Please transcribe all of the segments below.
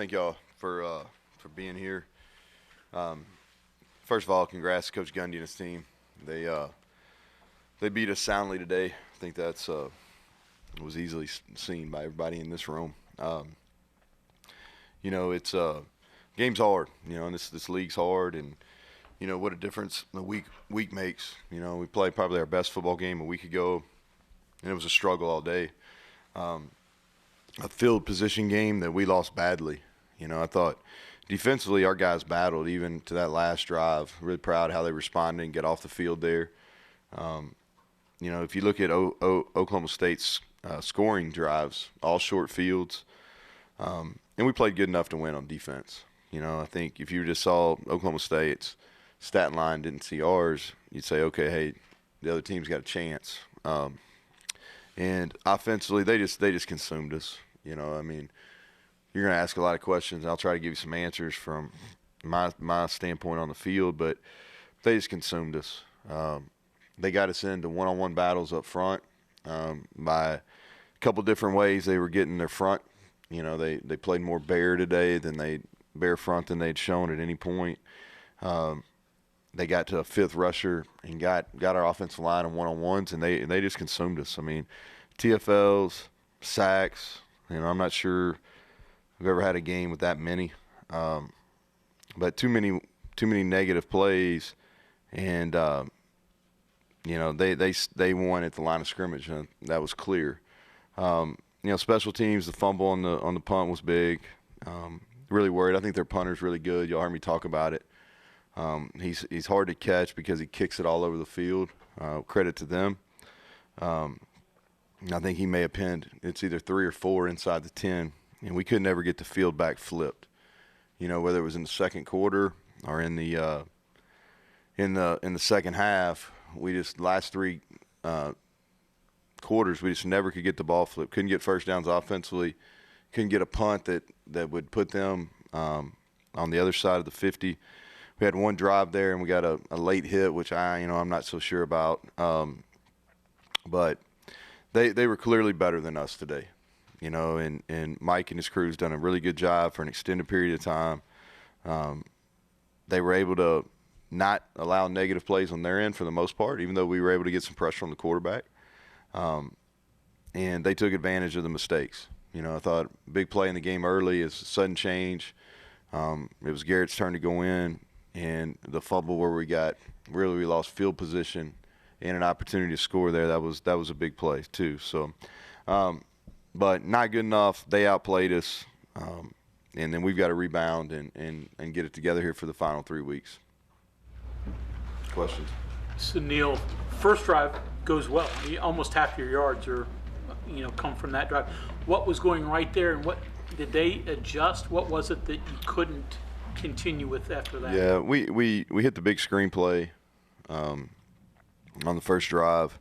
Thank y'all for being here. First of all, congrats to Coach Gundy and his team. They beat us soundly today. I think that's was easily seen by everybody in this room. It's game's hard. And this league's hard, and what a difference the week makes. We played probably our best football game a week ago, and it was a struggle all day. A field position game that we lost badly. I thought defensively our guys battled even to that last drive. Really proud how they responded and get off the field there. If you look at Oklahoma State's scoring drives, all short fields, and we played good enough to win on defense. I think if you just saw Oklahoma State's stat line, didn't see ours, you'd say, okay, hey, the other team's got a chance. And offensively, they just consumed us. You're going to ask a lot of questions, and I'll try to give you some answers from my standpoint on the field, but they just consumed us. They got us into one-on-one battles up front by a couple different ways. They were getting their front. They played more bare front than they'd shown at any point. They got to a fifth rusher and got our offensive line in one-on-ones, and they just consumed us. TFLs, sacks. I'm not sure I've ever had a game with that many, but too many negative plays, and they won at the line of scrimmage, and that was clear. Special teams, the fumble on the punt was big. Really worried. I think their punter's really good. Y'all heard me talk about it. He's hard to catch because he kicks it all over the field. Credit to them. I think he may have pinned. It's either 3 or 4 inside the 10, and we could never get the field back flipped. Whether it was in the second quarter or in the second half, we just last 3 quarters we just never could get the ball flipped. Couldn't get first downs offensively. Couldn't get a punt that would put them on the other side of the 50. We had one drive there, and we got a late hit, which I'm not so sure about. But they were clearly better than us today, and Mike and his crew's done a really good job for an extended period of time. They were able to not allow negative plays on their end for the most part, even though we were able to get some pressure on the quarterback. And they took advantage of the mistakes. I thought a big play in the game early is a sudden change. It was Garrett's turn to go in, and the fumble where we lost field position and an opportunity to score there. That was a big play too. So, but not good enough. They outplayed us, and then we've got to rebound and get it together here for the final 3 weeks. Questions? So Neal, first drive goes well. Almost half your yards are, come from that drive. What was going right there, and what did they adjust? What was it that you couldn't continue with after that? Yeah, we hit the big screen play on the first drive.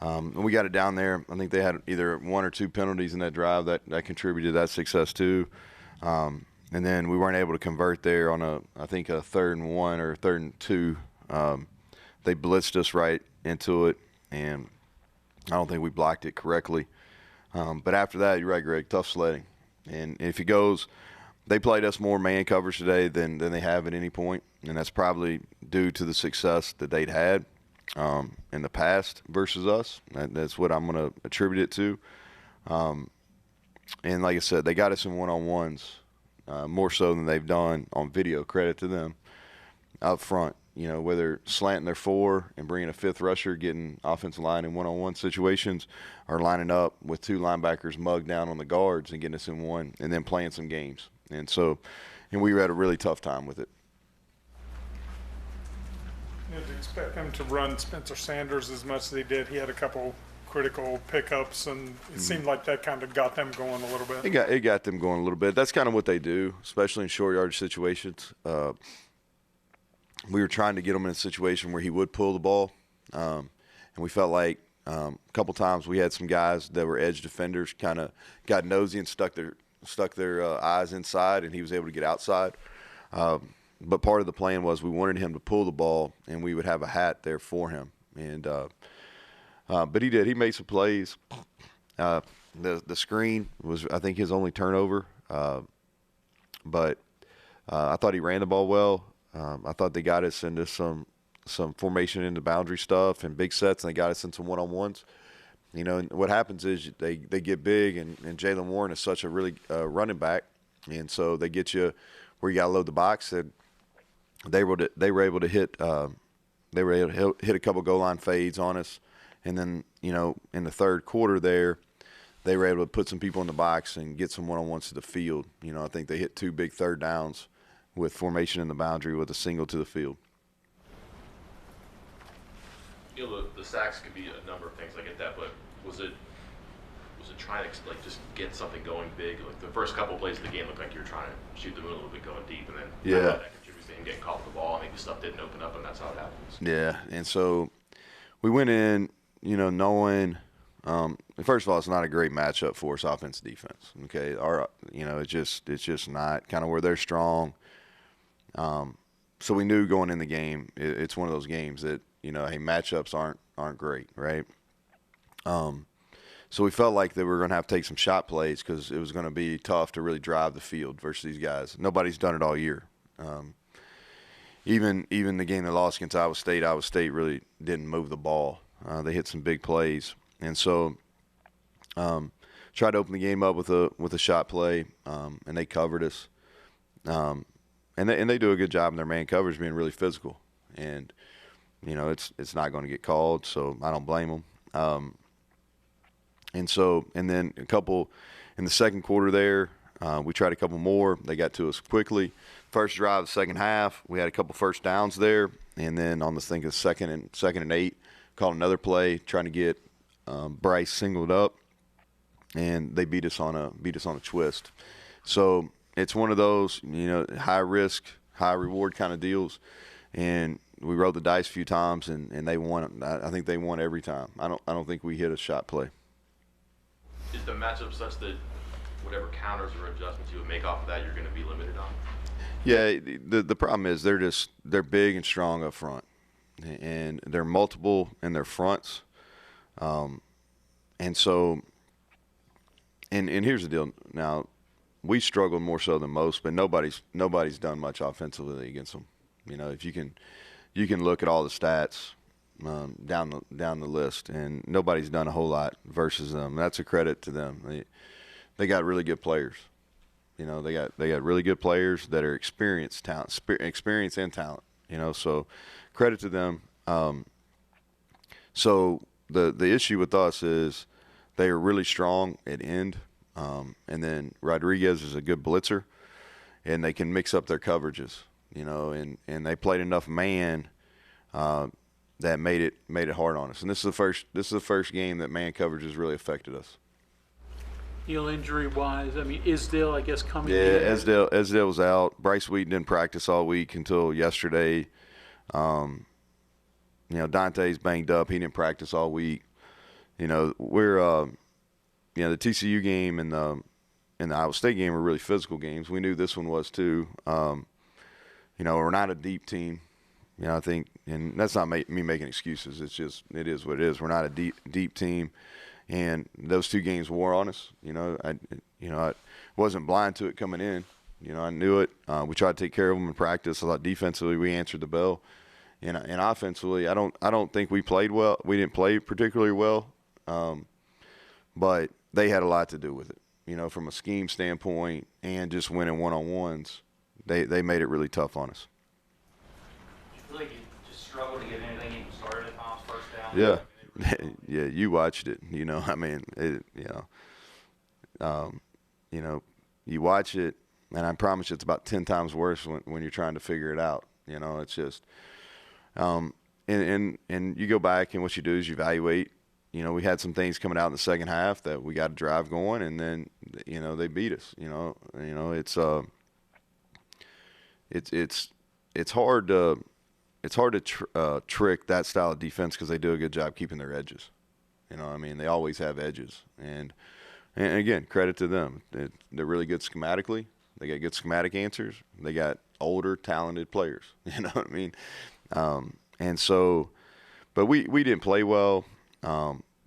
And we got it down there. I think they had either 1 or 2 penalties in that drive that contributed to that success too. And then we weren't able to convert there on a 3rd and 1 or 3rd and 2. They blitzed us right into it, and I don't think we blocked it correctly. But after that, you're right, Greg, tough sledding. And if it goes, they played us more man coverage today than they have at any point, and that's probably due to the success that they'd had in the past versus us. That's what I'm going to attribute it to. And like I said, they got us in one-on-ones more so than they've done on video. Credit to them up front. Whether slanting their 4 and bringing a 5th rusher, getting offensive line in one-on-one situations, or lining up with 2 linebackers mugged down on the guards and getting us in one, and then playing some games. And we had a really tough time with it. You had to expect them to run Spencer Sanders as much as they did. He had a couple critical pickups, and it seemed like that kind of got them going a little bit. It got them going a little bit. That's kind of what they do, especially in short yardage situations. We were trying to get him in a situation where he would pull the ball, and we felt like a couple times we had some guys that were edge defenders kind of got nosy and stuck their eyes inside, and he was able to get outside. But part of the plan was we wanted him to pull the ball, and we would have a hat there for him. And but he did. He made some plays. The screen was, I think, his only turnover. but I thought he ran the ball well. I thought they got us into some formation into boundary stuff and big sets, and they got us into one-on-ones. And what happens is they get big, and Jalen Warren is such a really running back, and so they get you where you got to load the box. And they were able to hit a couple goal line fades on us, and then in the third quarter there, they were able to put some people in the box and get some one-on-ones to the field. I think they hit 2 big third downs with formation in the boundary with a single to the field. The sacks could be a number of things. I get that, but was it trying to just get something going big? Like the first couple plays of the game looked like you were trying to shoot the moon a little bit going deep, and then that contributes to him getting caught with the ball. Maybe stuff didn't open up, and that's how it happens. Yeah, and so we went in, knowing first of all, it's not a great matchup for us, offense defense. Okay, it's just not kind of where they're strong. So we knew going in the game, it's one of those games that hey, matchups aren't great, right? So we felt like that we were going to have to take some shot plays because it was going to be tough to really drive the field versus these guys. Nobody's done it all year. Even the game they lost against Iowa State really didn't move the ball. They hit some big plays, and so tried to open the game up with a shot play, and they covered us. And they do a good job in their man coverage, being really physical, and it's not going to get called, so I don't blame them. And then a couple in the second quarter there, we tried a couple more. They got to us quickly. First drive of the second half, we had a couple first downs there, and then on the second and 8, called another play trying to get Bryce singled up, and they beat us on a twist. So it's one of those high risk, high reward kind of deals, and we rolled the dice a few times, and they won. I think they won every time. I don't think we hit a shot play. Is the matchup such that whatever counters or adjustments you would make off of that, you're going to be limited on? Yeah, the problem is they're big and strong up front, and they're multiple in their fronts, and so and here's the deal. Now, we struggled more so than most, but nobody's done much offensively against them. If you can look at all the stats down the list, and nobody's done a whole lot versus them. That's a credit to them. They got really good players. They got really good players that are experience and talent. So credit to them. So the issue with us is they are really strong at end, and then Rodriguez is a good blitzer, and they can mix up their coverages. And they played enough man that made it hard on us. And this is the first game that man coverage has really affected us. Neal, injury-wise, Isdale, I guess, coming in. Yeah, Isdale was out. Bryce Wheaton didn't practice all week until yesterday. Dante's banged up. He didn't practice all week. We're the TCU game and the Iowa State game were really physical games. We knew this one was too. We're not a deep team. I think, and that's not me making excuses. It is what it is. We're not a deep team. And those two games wore on us. I wasn't blind to it coming in. I knew it. We tried to take care of them in practice. I thought defensively we answered the bell, and offensively I don't think we played well. We didn't play particularly well, but they had a lot to do with it. From a scheme standpoint and just winning one-on-ones, they made it really tough on us. You feel like you just struggled to get anything even started at times first down? Yeah. Yeah, you watched it. You watch it, and I promise you it's about 10 times worse when you're trying to figure it out. It's just, and you go back and what you do is you evaluate. We had some things coming out in the second half that we got to drive going, and then they beat us. It's hard to. It's hard to trick that style of defense because they do a good job keeping their edges. They always have edges. And again, credit to them. They're really good schematically. They got good schematic answers. They got older, talented players. You know what I mean? And so, but we didn't play well.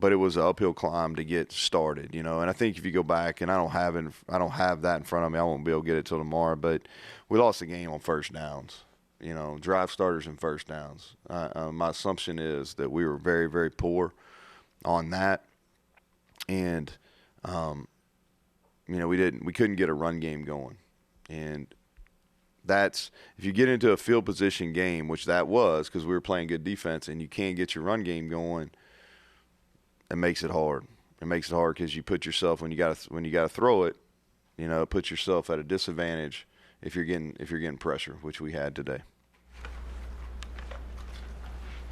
but it was an uphill climb to get started, you know. And I think if you go back, and I don't have that in front of me, I won't be able to get it till tomorrow. But we lost the game on first downs, you know, drive starters and first downs. My assumption is that we were very, very poor on that, and you know, we couldn't get a run game going, and that's if you get into a field position game, which that was because we were playing good defense, and you can't get your run game going. It makes it hard. It makes it hard because you put yourself when you got to throw it, you know, it puts yourself at a disadvantage if you're getting pressure, which we had today.